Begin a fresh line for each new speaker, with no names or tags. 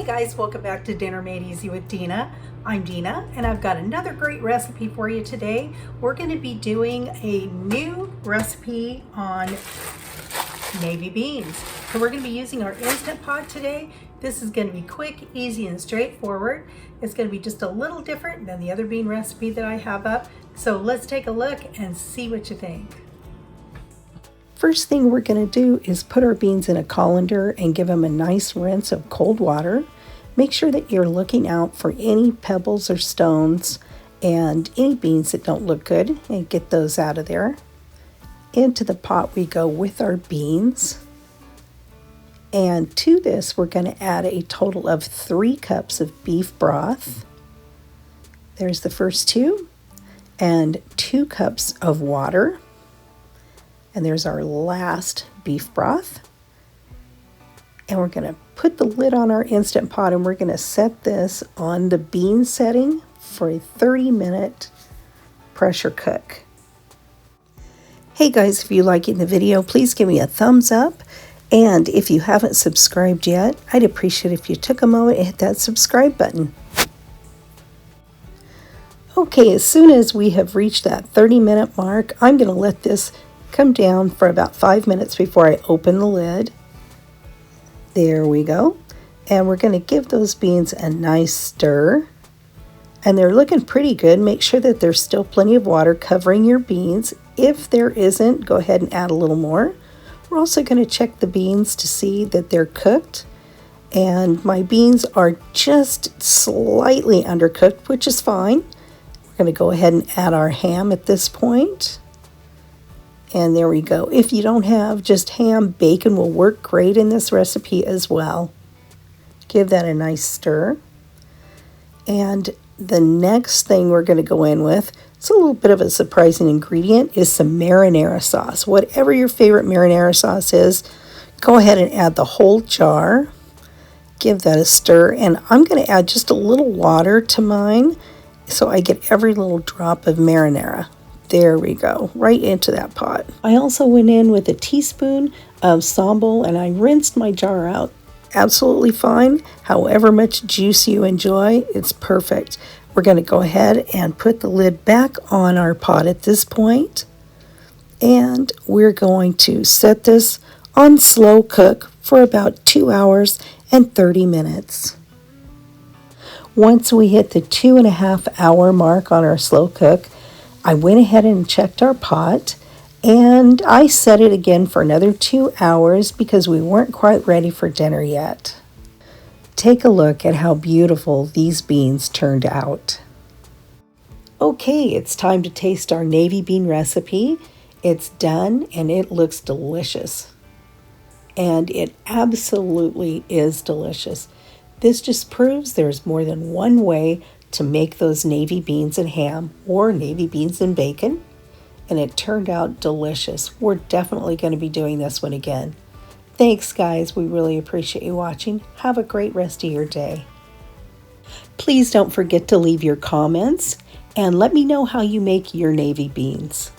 guys, welcome back to Dinner Made Easy with Dina. I'm Dina and I've got another great recipe for you today. We're going to be doing a new recipe on navy beans. So we're going to be using our Instant Pot today. This is going to be quick, easy, and straightforward. It's going to be just a little different than the other bean recipe that I have up. So let's take a look and see what you think. First thing we're going to do is put our beans in a colander and give them a nice rinse of cold water. Make sure that you're looking out for any pebbles or stones and any beans that don't look good, and get those out of there. Into the pot we go with our beans. And to this we're going to add a total of 3 cups of beef broth. There's the first 2. And 2 cups of water. And there's our last beef broth. And we're going to put the lid on our Instant Pot and we're going to set this on the bean setting for a 30-minute pressure cook. Hey guys, if you're liking the video, please give me a thumbs up. And if you haven't subscribed yet, I'd appreciate if you took a moment and hit that subscribe button. Okay, as soon as we have reached that 30-minute mark, I'm going to let this come down for about 5 minutes before I open the lid. There we go. And we're going to give those beans a nice stir. And they're looking pretty good. Make sure that there's still plenty of water covering your beans. If there isn't, go ahead and add a little more. We're also going to check the beans to see that they're cooked. And my beans are just slightly undercooked, which is fine. We're going to go ahead and add our ham at this point. And there we go. If you don't have just ham, bacon will work great in this recipe as well. Give that a nice stir. And the next thing we're going to go in with, it's a little bit of a surprising ingredient, is some marinara sauce. Whatever your favorite marinara sauce is, go ahead and add the whole jar. Give that a stir. And I'm going to add just a little water to mine so I get every little drop of marinara. There we go, right into that pot. I also went in with a teaspoon of sambal and I rinsed my jar out. Absolutely fine. However much juice you enjoy, it's perfect. We're going to go ahead and put the lid back on our pot at this point. And we're going to set this on slow cook for about 2 hours and 30 minutes. Once we hit the 2.5 hour mark on our slow cook, I went ahead and checked our pot, and I set it again for another 2 hours because we weren't quite ready for dinner yet. Take a look at how beautiful these beans turned out. Okay, it's time to taste our navy bean recipe. It's done and it looks delicious. And it absolutely is delicious. This just proves there's more than one way to make those navy beans and ham or navy beans and bacon, and it turned out delicious. We're definitely going to be doing this one again. Thanks guys, we really appreciate you watching. Have a great rest of your day. Please don't forget to leave your comments and let me know how you make your navy beans.